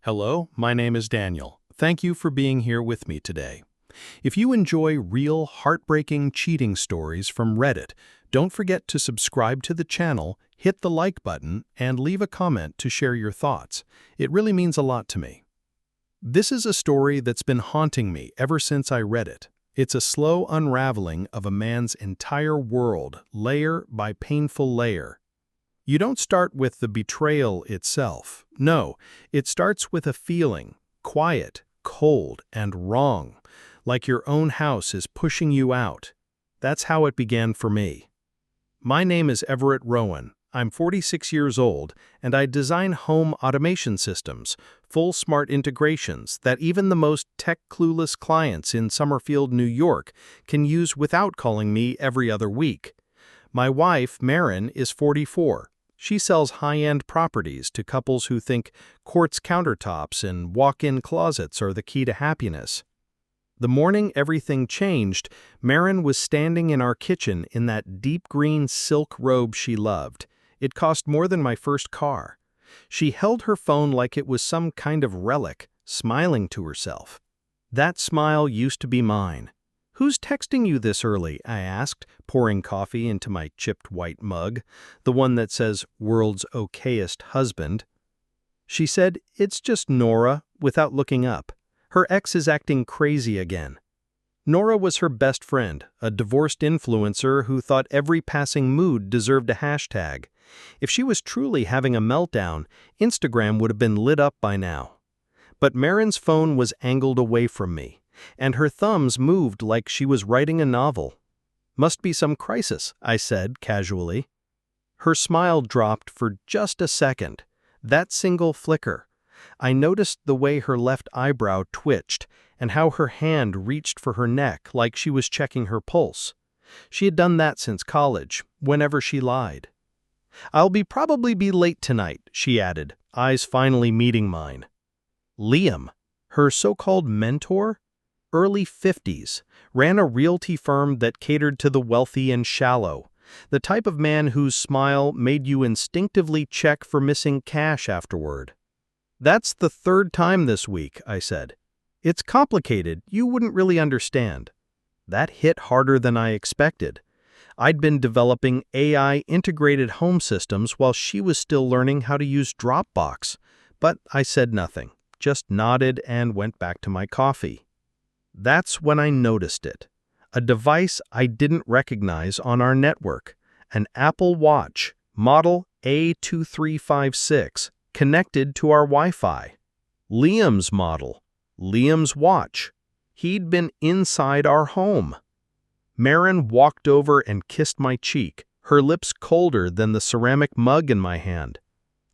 Hello, my name is Daniel. Thank you for being here with me today. If you enjoy real, heartbreaking cheating stories from Reddit, don't forget to subscribe to the channel, hit the like button, and leave a comment to share your thoughts. It really means a lot to me. This is a story that's been haunting me ever since I read it. It's a slow unraveling of a man's entire world, layer by painful layer. You don't start with the betrayal itself. No, it starts with a feeling, quiet, cold, and wrong, like your own house is pushing you out. That's how it began for me. My name is Everett Rowan. I'm 46 years old, and I design home automation systems, full smart integrations that even the most tech-clueless clients in Summerfield, New York, can use without calling me every other week. My wife, Maren, is 44. She sells high-end properties to couples who think quartz countertops and walk-in closets are the key to happiness. The morning everything changed, Maren was standing in our kitchen in that deep green silk robe she loved. It cost more than my first car. She held her phone like it was some kind of relic, smiling to herself. That smile used to be mine. "Who's texting you this early?" I asked, pouring coffee into my chipped white mug, the one that says "World's Okayest Husband." She said, "It's just Nora," without looking up. Her ex is acting crazy again. Nora was her best friend, a divorced influencer who thought every passing mood deserved a hashtag. If she was truly having a meltdown, Instagram would have been lit up by now. But Maren's phone was angled away from me, and her thumbs moved like she was writing a novel. "Must be some crisis," I said casually. Her smile dropped for just a second. That single flicker. I noticed the way her left eyebrow twitched and how her hand reached for her neck like she was checking her pulse. She had done that since college, whenever she lied. "I'll probably be late tonight," she added, eyes finally meeting mine. Liam, her so-called mentor, early 50s, ran a realty firm that catered to the wealthy and shallow, the type of man whose smile made you instinctively check for missing cash afterward. "That's the third time this week," I said. "It's complicated, you wouldn't really understand." That hit harder than I expected. I'd been developing AI-integrated home systems while she was still learning how to use Dropbox, but I said nothing, just nodded and went back to my coffee. That's when I noticed it. A device I didn't recognize on our network, an Apple Watch, model A2356, connected to our Wi-Fi. Liam's model, Liam's watch. He'd been inside our home. Maren walked over and kissed my cheek, her lips colder than the ceramic mug in my hand.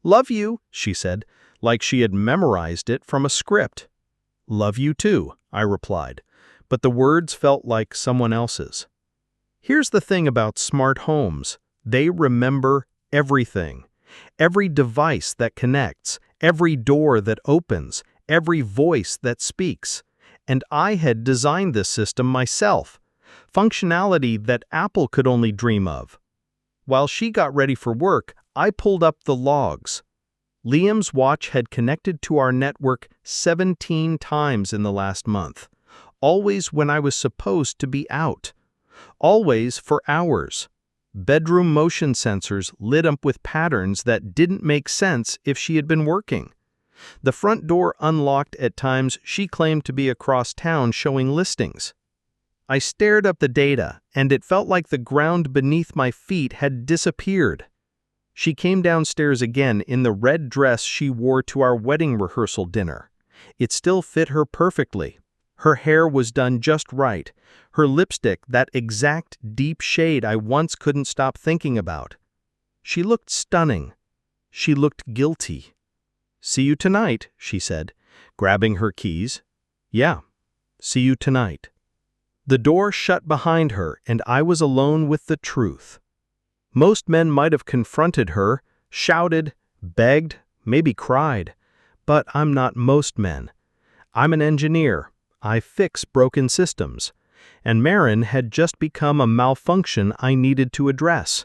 "Love you," she said, like she had memorized it from a script. "Love you too," I replied, but the words felt like someone else's. Here's the thing about smart homes. They remember everything. Every device that connects, every door that opens, every voice that speaks. And I had designed this system myself. Functionality that Apple could only dream of. While she got ready for work, I pulled up the logs. Liam's watch had connected to our network 17 times in the last month, always when I was supposed to be out, always for hours. Bedroom motion sensors lit up with patterns that didn't make sense if she had been working. The front door unlocked at times she claimed to be across town showing listings. I stared up the data, and it felt like the ground beneath my feet had disappeared. She came downstairs again in the red dress she wore to our wedding rehearsal dinner. It still fit her perfectly. Her hair was done just right. Her lipstick, that exact deep shade I once couldn't stop thinking about. She looked stunning. She looked guilty. "See you tonight," she said, grabbing her keys. "Yeah, see you tonight." The door shut behind her, and I was alone with the truth. Most men might have confronted her, shouted, begged, maybe cried. But I'm not most men. I'm an engineer. I fix broken systems. And Maren had just become a malfunction I needed to address.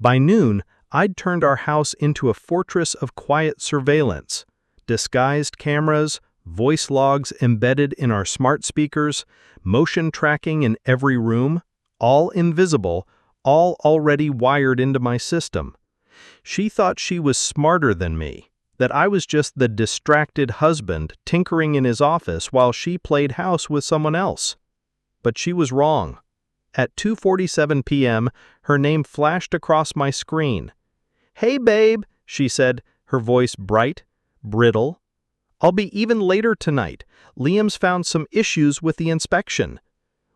By noon, I'd turned our house into a fortress of quiet surveillance. disguised cameras, voice logs embedded in our smart speakers, motion tracking in every room, all invisible, all already wired into my system. She thought she was smarter than me, that I was just the distracted husband tinkering in his office while she played house with someone else. But she was wrong. At 2:47 p.m., her name flashed across my screen. "Hey, babe," she said, her voice bright, brittle. "I'll be even later tonight. Liam's found some issues with the inspection."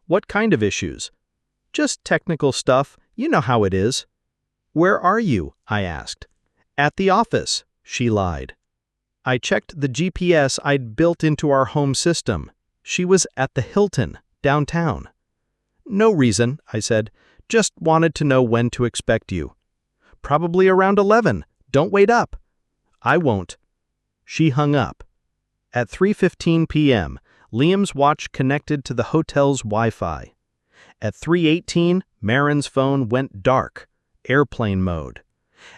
"What kind of issues?" "Just technical stuff. You know how it is." "Where are you?" I asked. "At the office," she lied. I checked the GPS I'd built into our home system. She was at the Hilton, downtown. "No reason," I said. "Just wanted to know when to expect you." "Probably around 11. Don't wait up." "I won't." She hung up. At 3:15 p.m., Liam's watch connected to the hotel's Wi-Fi. At 3:18, Maren's phone went dark, airplane mode.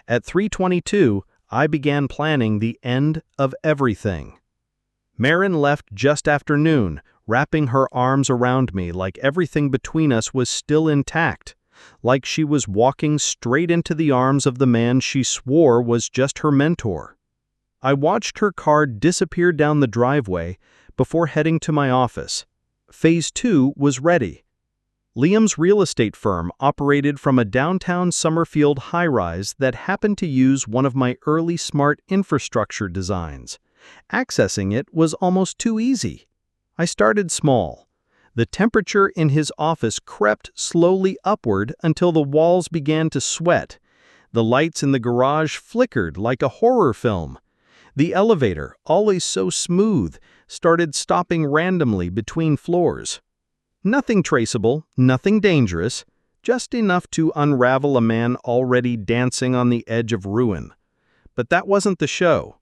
At 3:22, I began planning the end of everything. Maren left just after noon, wrapping her arms around me like everything between us was still intact, like she was walking straight into the arms of the man she swore was just her mentor. I watched her car disappear down the driveway before heading to my office. Phase 2 was ready. Liam's real estate firm operated from a downtown Summerfield high-rise that happened to use one of my early smart infrastructure designs. Accessing it was almost too easy. I started small. The temperature in his office crept slowly upward until the walls began to sweat. The lights in the garage flickered like a horror film. The elevator, always so smooth, started stopping randomly between floors. Nothing traceable, nothing dangerous, just enough to unravel a man already dancing on the edge of ruin. But that wasn't the show.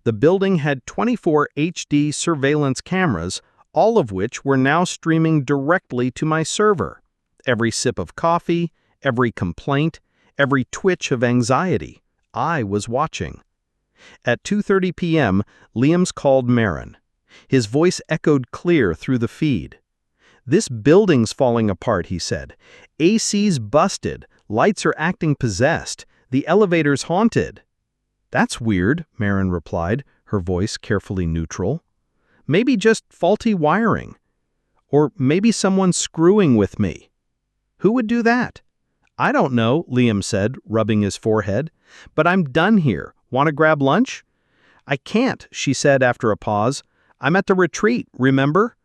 The building had 24 HD surveillance cameras, all of which were now streaming directly to my server. Every sip of coffee, every complaint, every twitch of anxiety, I was watching. At 2:30 p.m., Liam's called Maren. His voice echoed clear through the feed. "This building's falling apart," he said. "AC's busted, lights are acting possessed, the elevator's haunted." "That's weird," Maren replied, her voice carefully neutral. "Maybe just faulty wiring. Or maybe someone's screwing with me." "Who would do that?" "I don't know," Liam said, rubbing his forehead. "But I'm done here. Want to grab lunch?" "I can't," she said after a pause. "I'm at the retreat, remember?"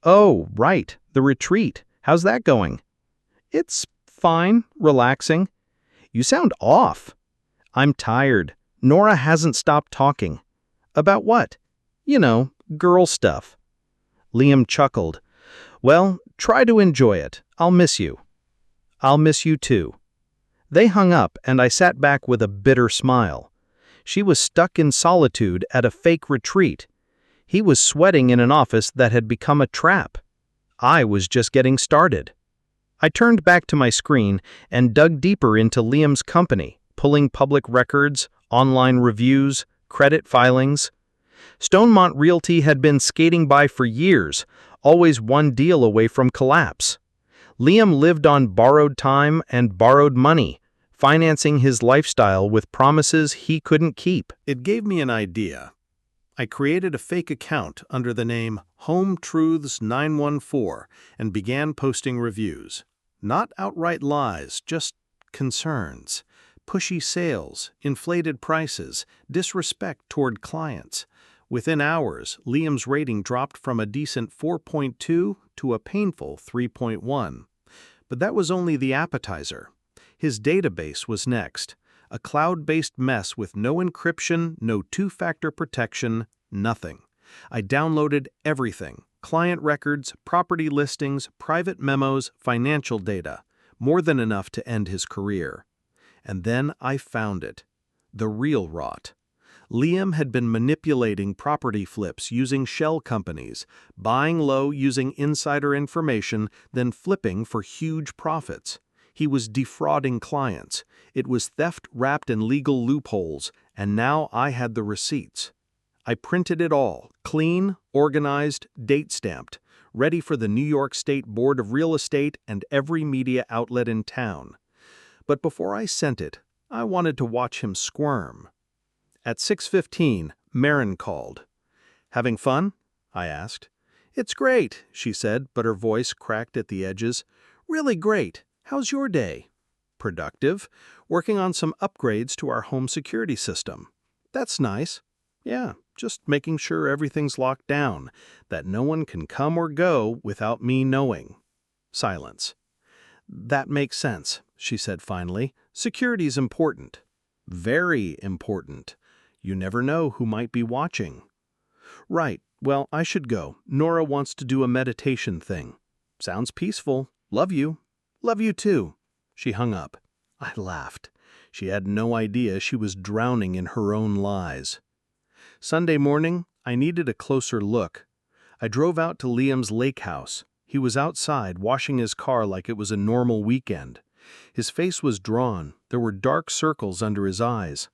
"Oh, right, the retreat. How's that going?" "It's fine, relaxing." "You sound off." "I'm tired. Nora hasn't stopped talking." "About what?" "You know, girl stuff." Liam chuckled. "Well, try to enjoy it. I'll miss you." "I'll miss you too." They hung up, and I sat back with a bitter smile. She was stuck in solitude at a fake retreat. He was sweating in an office that had become a trap. I was just getting started. I turned back to my screen and dug deeper into Liam's company, pulling public records, online reviews, credit filings. Stonemont Realty had been skating by for years, always one deal away from collapse. Liam lived on borrowed time and borrowed money, financing his lifestyle with promises he couldn't keep. It gave me an idea. I created a fake account under the name Home Truths 914 and began posting reviews. Not outright lies, just concerns. Pushy sales, inflated prices, disrespect toward clients. Within hours, Liam's rating dropped from a decent 4.2 to a painful 3.1. But that was only the appetizer. His database was next. A cloud-based mess with no encryption, no two-factor protection, nothing. I downloaded everything: client records, property listings, private memos, financial data. More than enough to end his career. And then I found it. The real rot. Liam had been manipulating property flips using shell companies, buying low using insider information, then flipping for huge profits. He was defrauding clients. It was theft wrapped in legal loopholes, and now I had the receipts. I printed it all, clean, organized, date-stamped, ready for the New York State Board of Real Estate and every media outlet in town. But before I sent it, I wanted to watch him squirm. At 6:15, Maren called. "Having fun?" I asked. "It's great," she said, but her voice cracked at the edges. "Really great. How's your day?" "Productive. Working on some upgrades to our home security system." "That's nice." "Yeah, just making sure everything's locked down, that no one can come or go without me knowing." Silence. "That makes sense," she said finally. "Security's important." "Very important. You never know who might be watching." "Right. Well, I should go. Nora wants to do a meditation thing." "Sounds peaceful. Love you." "Love you too." She hung up. I laughed. She had no idea she was drowning in her own lies. Sunday morning, I needed a closer look. I drove out to Liam's lake house. He was outside, washing his car like it was a normal weekend. His face was drawn. There were dark circles under his eyes.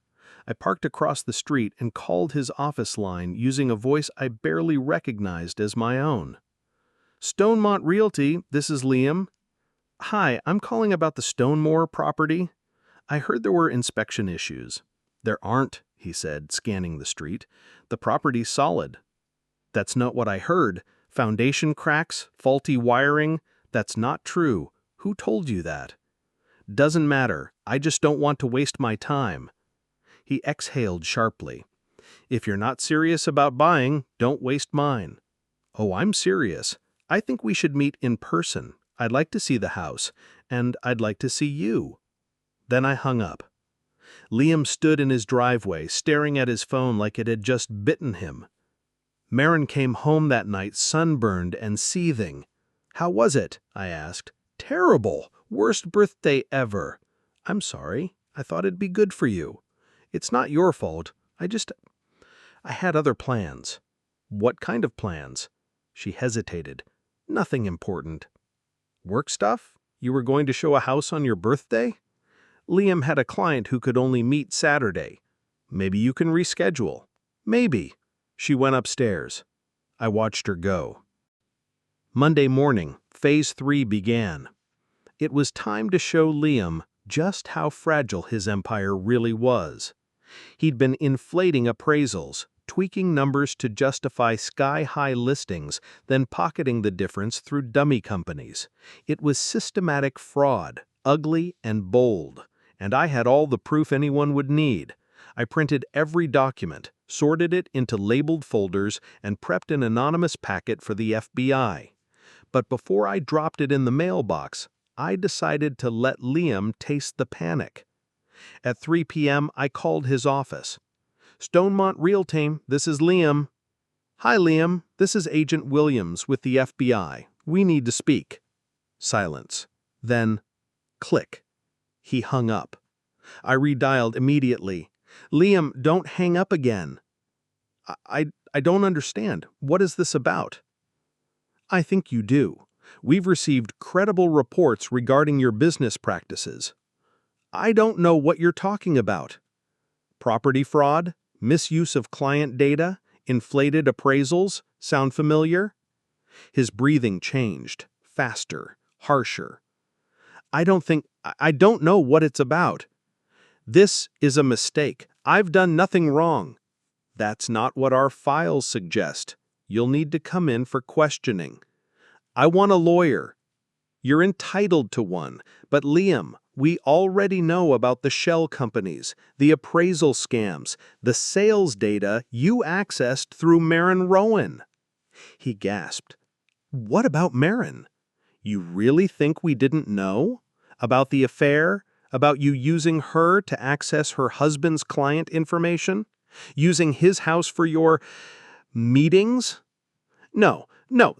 I parked across the street and called his office line using a voice I barely recognized as my own. "Stonemont Realty, this is Liam." "Hi, I'm calling about the Stonemore property. I heard there were inspection issues." "There aren't," he said, scanning the street. "The property's solid." "That's not what I heard. Foundation cracks, faulty wiring. That's not true. Who told you that?" "Doesn't matter. I just don't want to waste my time." He exhaled sharply. "If you're not serious about buying, don't waste mine." "Oh, I'm serious. I think we should meet in person. I'd like to see the house, and I'd like to see you." Then I hung up. Liam stood in his driveway, staring at his phone like it had just bitten him. Maren came home that night sunburned and seething. "How was it?" I asked. "Terrible. Worst birthday ever." "I'm sorry. I thought it'd be good for you." "It's not your fault. I had other plans." "What kind of plans?" She hesitated. "Nothing important." "Work stuff? You were going to show a house on your birthday?" "Liam had a client who could only meet Saturday." "Maybe you can reschedule." "Maybe." She went upstairs. I watched her go. Monday morning, Phase 3 began. It was time to show Liam just how fragile his empire really was. He'd been inflating appraisals, tweaking numbers to justify sky-high listings, then pocketing the difference through dummy companies. It was systematic fraud, ugly and bold, and I had all the proof anyone would need. I printed every document, sorted it into labeled folders, and prepped an anonymous packet for the FBI. But before I dropped it in the mailbox, I decided to let Liam taste the panic. At 3 p.m., I called his office. "Stonemont Realty, this is Liam." "Hi, Liam. This is Agent Williams with the FBI. We need to speak." Silence. Then, click. He hung up. I redialed immediately. "Liam, don't hang up again." I don't understand. What is this about?" "I think you do. We've received credible reports regarding your business practices." "I don't know what you're talking about." "Property fraud, misuse of client data, inflated appraisals, sound familiar?" His breathing changed, faster, harsher. I don't know what it's about." "This is a mistake. I've done nothing wrong." "That's not what our files suggest. You'll need to come in for questioning." "I want a lawyer." "You're entitled to one. But Liam, we already know about the shell companies, the appraisal scams, the sales data you accessed through Maren Rowan." He gasped. "What about Maren? You really think we didn't know? About the affair? About you using her to access her husband's client information? Using his house for your meetings?" No,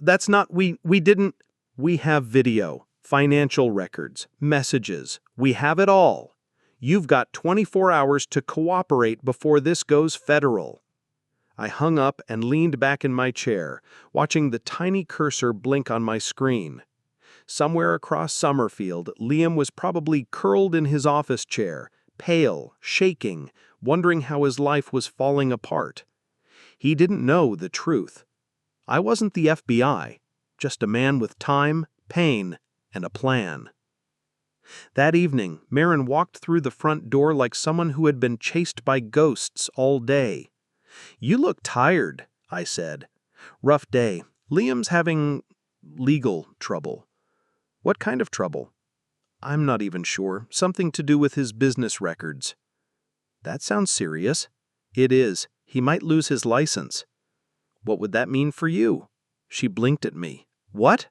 that's not, we didn't. "We have video, financial records, messages. We have it all. You've got 24 hours to cooperate before this goes federal." I hung up and leaned back in my chair, watching the tiny cursor blink on my screen. Somewhere across Summerfield, Liam was probably curled in his office chair, pale, shaking, wondering how his life was falling apart. He didn't know the truth. I wasn't the FBI, just a man with time, pain, and a plan. That evening, Maren walked through the front door like someone who had been chased by ghosts all day. "You look tired," I said. "Rough day. Liam's having legal trouble." "What kind of trouble?" "I'm not even sure. Something to do with his business records." "That sounds serious." "It is. He might lose his license." "What would that mean for you?" She blinked at me. "What?"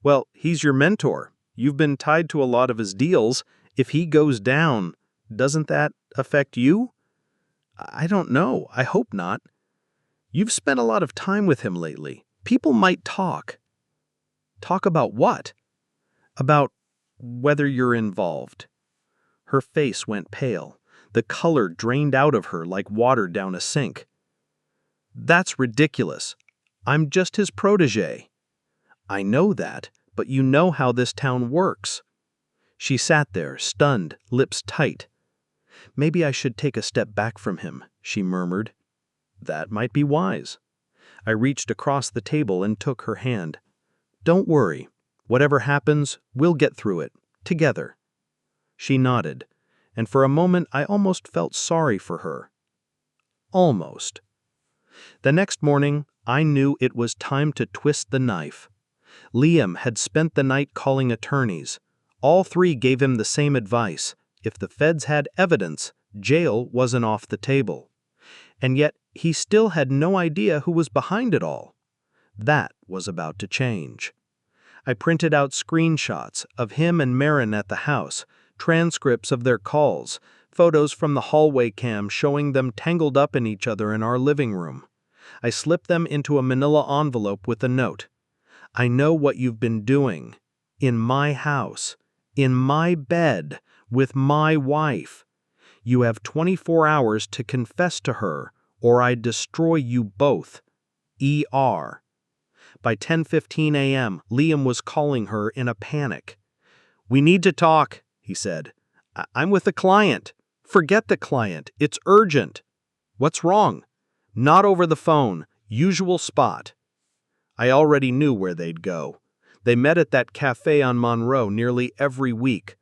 "Well, he's your mentor. You've been tied to a lot of his deals. If he goes down, doesn't that affect you?" "I don't know. I hope not." "You've spent a lot of time with him lately. People might talk." "Talk about what?" "About whether you're involved." Her face went pale. The color drained out of her like water down a sink. "That's ridiculous. I'm just his protege." "I know that, but you know how this town works." She sat there, stunned, lips tight. "Maybe I should take a step back from him," she murmured. "That might be wise." I reached across the table and took her hand. "Don't worry. Whatever happens, we'll get through it, together." She nodded, and for a moment I almost felt sorry for her. Almost. The next morning, I knew it was time to twist the knife. Liam had spent the night calling attorneys. All three gave him the same advice. If the feds had evidence, jail wasn't off the table. And yet, he still had no idea who was behind it all. That was about to change. I printed out screenshots of him and Maren at the house, transcripts of their calls, photos from the hallway cam showing them tangled up in each other in our living room. I slipped them into a manila envelope with a note. "I know what you've been doing. In my house. In my bed. With my wife. You have 24 hours to confess to her, or I destroy you both. ER." By 10:15 a.m., Liam was calling her in a panic. "We need to talk," he said. "I'm with a client." "Forget the client. It's urgent." "What's wrong?" "Not over the phone. Usual spot." I already knew where they'd go. They met at that cafe on Monroe nearly every week.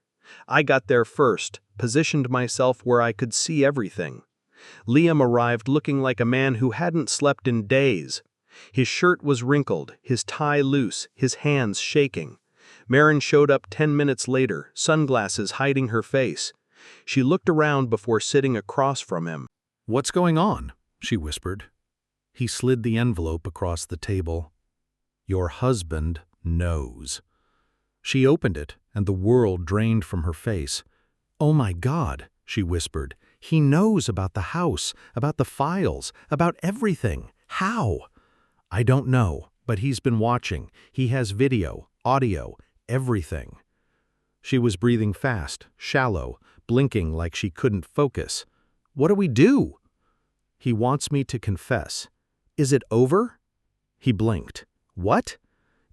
I got there first, positioned myself where I could see everything. Liam arrived looking like a man who hadn't slept in days. His shirt was wrinkled, his tie loose, his hands shaking. Maren showed up 10 minutes later, sunglasses hiding her face. She looked around before sitting across from him. "What's going on?" she whispered. He slid the envelope across the table. "Your husband knows." She opened it, and the world drained from her face. "Oh my God," she whispered. "He knows about the house, about the files, about everything. How?" "I don't know, but he's been watching. He has video, audio, everything." She was breathing fast, shallow, blinking like she couldn't focus. "What do we do?" "He wants me to confess." "Is it over?" He blinked. "What?"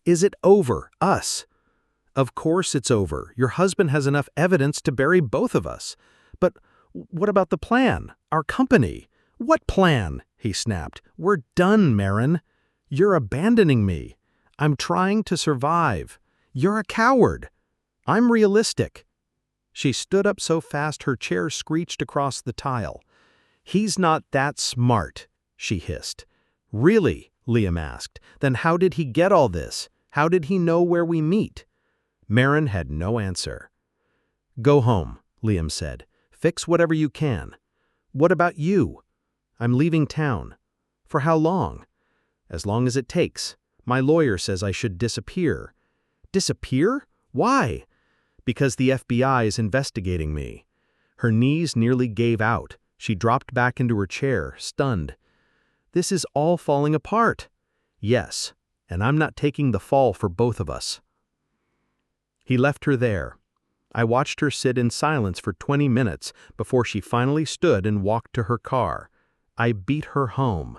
"Is it over? Us?" "Of course it's over. Your husband has enough evidence to bury both of us." "But what about the plan? Our company?" "What plan?" he snapped. "We're done, Maren. You're abandoning me. I'm trying to survive. You're a coward. I'm realistic." She stood up so fast her chair screeched across the tile. "He's not that smart," she hissed. "Really?" Liam asked. "Then how did he get all this? How did he know where we meet?" Maren had no answer. "Go home," Liam said. "Fix whatever you can." "What about you?" "I'm leaving town." "For how long?" "As long as it takes. My lawyer says I should disappear." "Disappear? Why?" "Because the FBI is investigating me." Her knees nearly gave out. She dropped back into her chair, stunned. "This is all falling apart." "Yes, and I'm not taking the fall for both of us." He left her there. I watched her sit in silence for 20 minutes before she finally stood and walked to her car. I beat her home.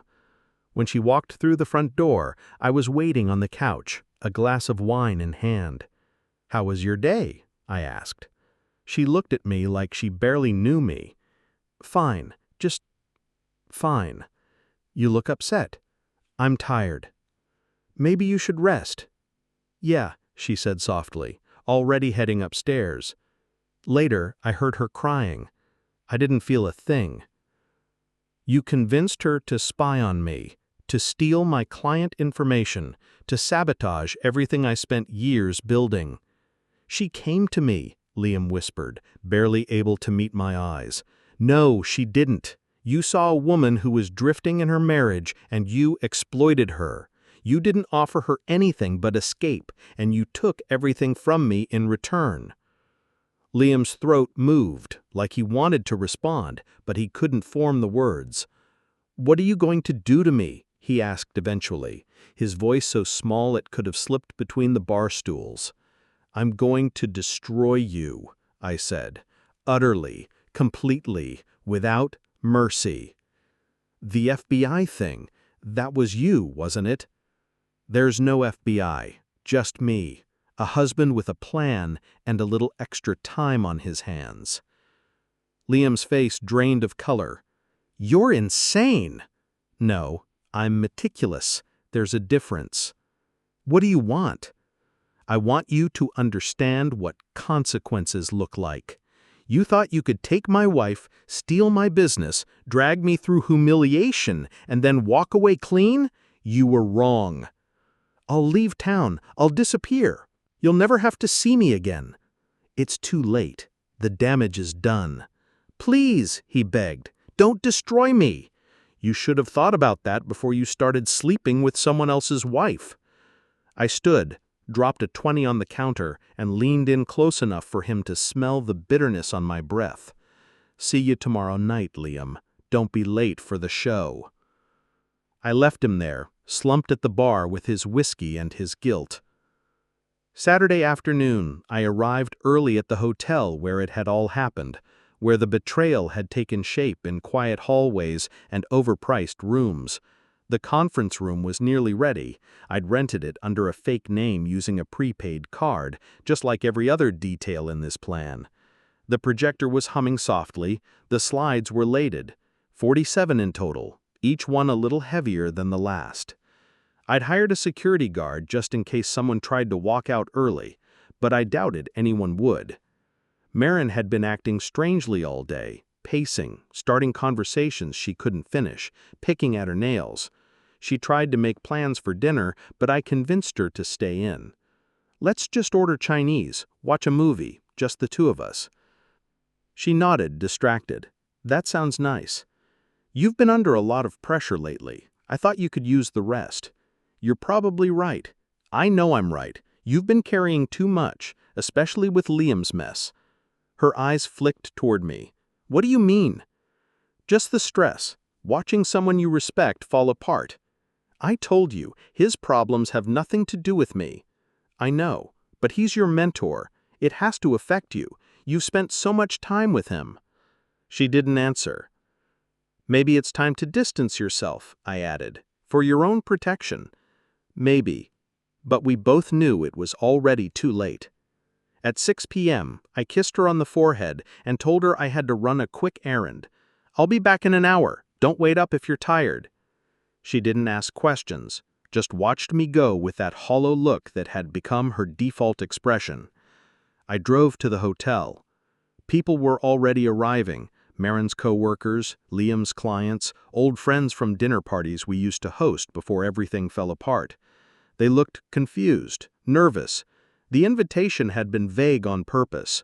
When she walked through the front door, I was waiting on the couch, a glass of wine in hand. "How was your day?" I asked. She looked at me like she barely knew me. "Fine, just fine." You look upset. I'm tired. Maybe you should rest. Yeah, she said softly, already heading upstairs. Later, I heard her crying. I didn't feel a thing. You convinced her to spy on me, to steal my client information, to sabotage everything I spent years building. She came to me, Liam whispered, barely able to meet my eyes. No, she didn't. You saw a woman who was drifting in her marriage, and you exploited her. You didn't offer her anything but escape, and you took everything from me in return. Liam's throat moved, like he wanted to respond, but he couldn't form the words. What are you going to do to me? He asked eventually, his voice so small it could have slipped between the bar stools. I'm going to destroy you, I said, utterly, completely, without mercy. The FBI thing, that was you, wasn't it? There's no FBI, just me, a husband with a plan and a little extra time on his hands. Liam's face drained of color. You're insane! No, I'm meticulous. There's a difference. What do you want? I want you to understand what consequences look like. You thought you could take my wife, steal my business, drag me through humiliation, and then walk away clean? You were wrong. I'll leave town. I'll disappear. You'll never have to see me again. It's too late. The damage is done. Please, he begged, don't destroy me. You should have thought about that before you started sleeping with someone else's wife. I stood, dropped a 20 on the counter, and leaned in close enough for him to smell the bitterness on my breath. See you tomorrow night, Liam. Don't be late for the show. I left him there, slumped at the bar with his whiskey and his guilt. Saturday afternoon, I arrived early at the hotel where it had all happened, where the betrayal had taken shape in quiet hallways and overpriced rooms. The conference room was nearly ready. I'd rented it under a fake name using a prepaid card, just like every other detail in this plan. The projector was humming softly, the slides were laded, 47 in total, each one a little heavier than the last. I'd hired a security guard just in case someone tried to walk out early, but I doubted anyone would. Maren had been acting strangely all day, pacing, starting conversations she couldn't finish, picking at her nails. She tried to make plans for dinner, but I convinced her to stay in. Let's just order Chinese, watch a movie, just the two of us. She nodded, distracted. That sounds nice. You've been under a lot of pressure lately. I thought you could use the rest. You're probably right. I know I'm right. You've been carrying too much, especially with Liam's mess. Her eyes flicked toward me. What do you mean? Just the stress, watching someone you respect fall apart. I told you, his problems have nothing to do with me. I know, but he's your mentor. It has to affect you. You've spent so much time with him. She didn't answer. Maybe it's time to distance yourself, I added, for your own protection. Maybe. But we both knew it was already too late. At 6 p.m., I kissed her on the forehead and told her I had to run a quick errand. I'll be back in an hour. Don't wait up if you're tired. She didn't ask questions, just watched me go with that hollow look that had become her default expression. I drove to the hotel. People were already arriving, Maren's co-workers, Liam's clients, old friends from dinner parties we used to host before everything fell apart. They looked confused, nervous. The invitation had been vague on purpose.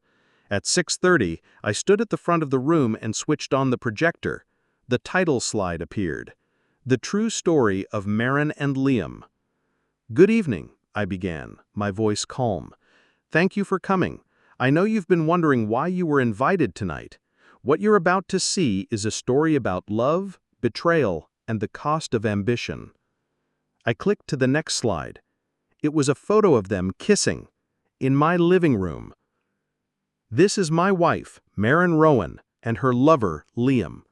At 6:30, I stood at the front of the room and switched on the projector. The title slide appeared. The True Story of Maren and Liam. Good evening, I began, my voice calm. Thank you for coming. I know you've been wondering why you were invited tonight. What you're about to see is a story about love, betrayal, and the cost of ambition. I clicked to the next slide. It was a photo of them kissing, in my living room. This is my wife, Maren Rowan, and her lover, Liam.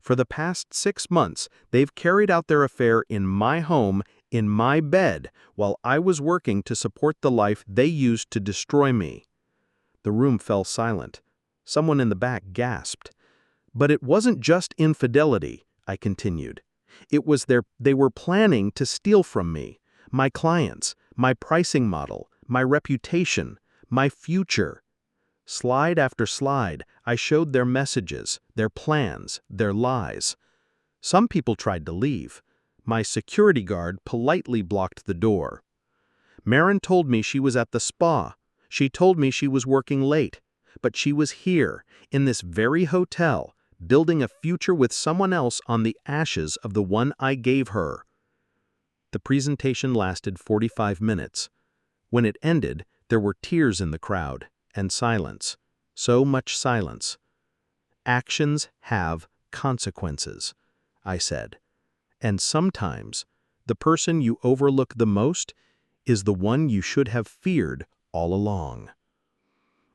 For the past 6 months, they've carried out their affair in my home, in my bed, while I was working to support the life they used to destroy me. The room fell silent. Someone in the back gasped. But it wasn't just infidelity, I continued. They were planning to steal from me, my clients, my pricing model, my reputation, my future. Slide after slide, I showed their messages, their plans, their lies. Some people tried to leave. My security guard politely blocked the door. Maren told me she was at the spa. She told me she was working late. But she was here, in this very hotel, building a future with someone else on the ashes of the one I gave her. The presentation lasted 45 minutes. When it ended, there were tears in the crowd, and silence. So much silence. Actions have consequences, I said. And sometimes, the person you overlook the most is the one you should have feared all along.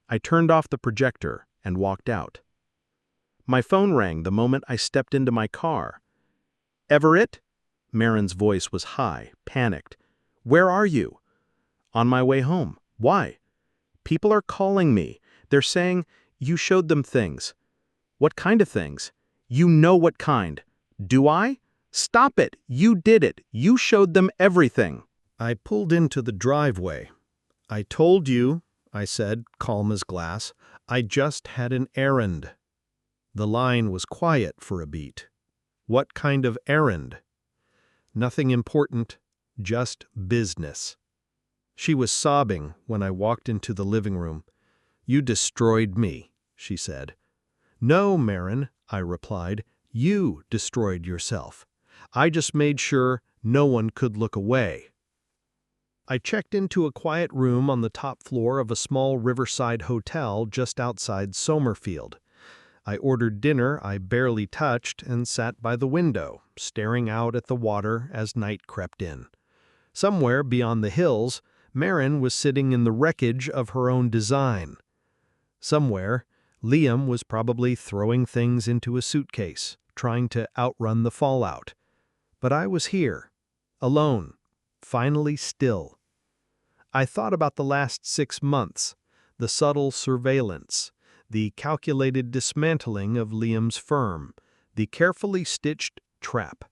I turned off the projector and walked out. My phone rang the moment I stepped into my car. "Everett?" Maren's voice was high, panicked. "Where are you?" "On my way home." "Why?" "People are calling me. They're saying you showed them things." "What kind of things?" "You know what kind." "Do I?" "Stop it! You did it! You showed them everything!" I pulled into the driveway. "I told you," I said, calm as glass, "I just had an errand." The line was quiet for a beat. "What kind of errand?" "Nothing important, just business." She was sobbing when I walked into the living room. "You destroyed me," she said. "No, Maren," I replied, "you destroyed yourself. I just made sure no one could look away." I checked into a quiet room on the top floor of a small riverside hotel just outside Somerfield. I ordered dinner I barely touched and sat by the window, staring out at the water as night crept in. Somewhere beyond the hills, Maren was sitting in the wreckage of her own design. Somewhere, Liam was probably throwing things into a suitcase, trying to outrun the fallout. But I was here, alone, finally still. I thought about the last 6 months, the subtle surveillance, the calculated dismantling of Liam's firm, the carefully stitched trap.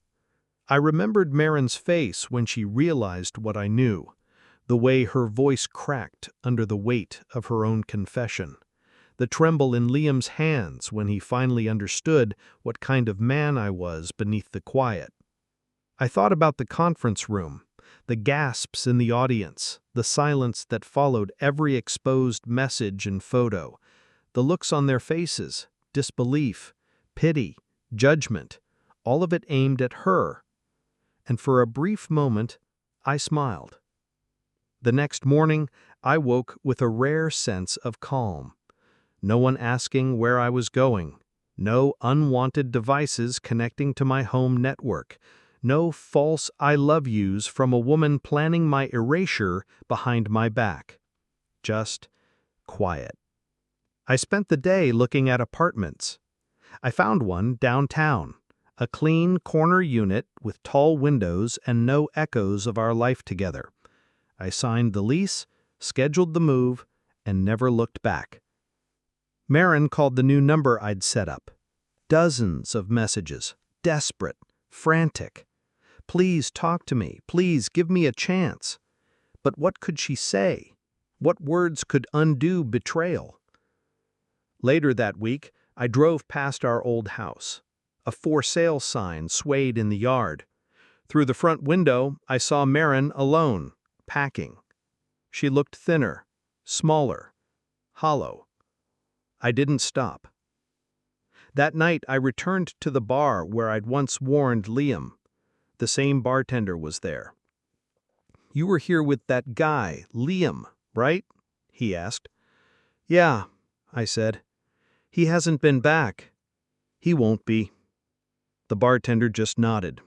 I remembered Maren's face when she realized what I knew, the way her voice cracked under the weight of her own confession, the tremble in Liam's hands when he finally understood what kind of man I was beneath the quiet. I thought about the conference room, the gasps in the audience, the silence that followed every exposed message and photo, the looks on their faces, disbelief, pity, judgment, all of it aimed at her. And for a brief moment, I smiled. The next morning, I woke with a rare sense of calm. No one asking where I was going, no unwanted devices connecting to my home network, no false I love yous from a woman planning my erasure behind my back. Just quiet. I spent the day looking at apartments. I found one downtown, a clean corner unit with tall windows and no echoes of our life together. I signed the lease, scheduled the move, and never looked back. Maren called the new number I'd set up. Dozens of messages, desperate, frantic. Please talk to me. Please give me a chance. But what could she say? What words could undo betrayal? Later that week, I drove past our old house. A for sale sign swayed in the yard. Through the front window, I saw Maren alone, packing. She looked thinner, smaller, hollow. I didn't stop. That night, I returned to the bar where I'd once warned Liam. The same bartender was there. "You were here with that guy, Liam, right?" he asked. "Yeah," I said. "He hasn't been back." "He won't be." The bartender just nodded.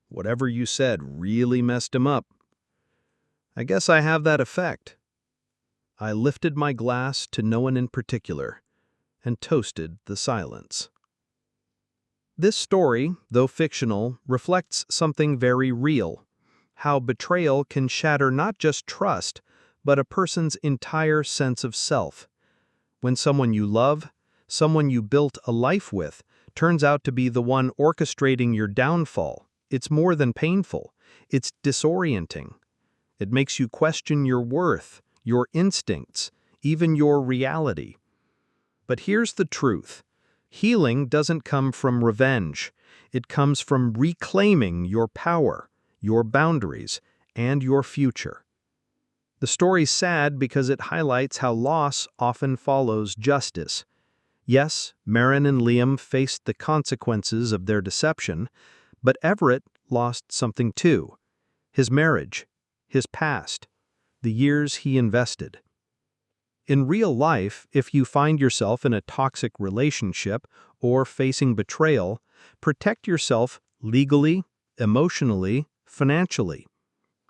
"Whatever you said really messed him up." "I guess I have that effect." I lifted my glass to no one in particular and toasted the silence. This story, though fictional, reflects something very real: how betrayal can shatter not just trust, but a person's entire sense of self. When someone you love, someone you built a life with, turns out to be the one orchestrating your downfall, it's more than painful. It's disorienting. It makes you question your worth, your instincts, even your reality. But here's the truth. Healing doesn't come from revenge. It comes from reclaiming your power, your boundaries, and your future. The story's sad because it highlights how loss often follows justice. Yes, Maren and Liam faced the consequences of their deception, but Everett lost something too. His marriage, his past, the years he invested. In real life, if you find yourself in a toxic relationship or facing betrayal, protect yourself legally, emotionally, financially.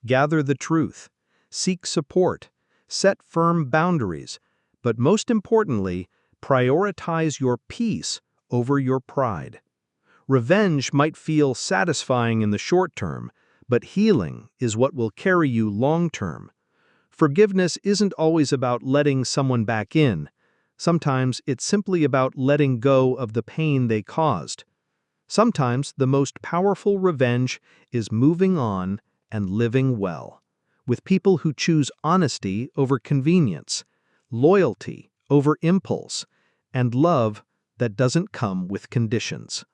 Gather the truth, seek support, set firm boundaries, but most importantly, prioritize your peace over your pride. Revenge might feel satisfying in the short term, but healing is what will carry you long term. Forgiveness isn't always about letting someone back in. Sometimes it's simply about letting go of the pain they caused. Sometimes the most powerful revenge is moving on and living well, with people who choose honesty over convenience, loyalty over impulse, and love that doesn't come with conditions.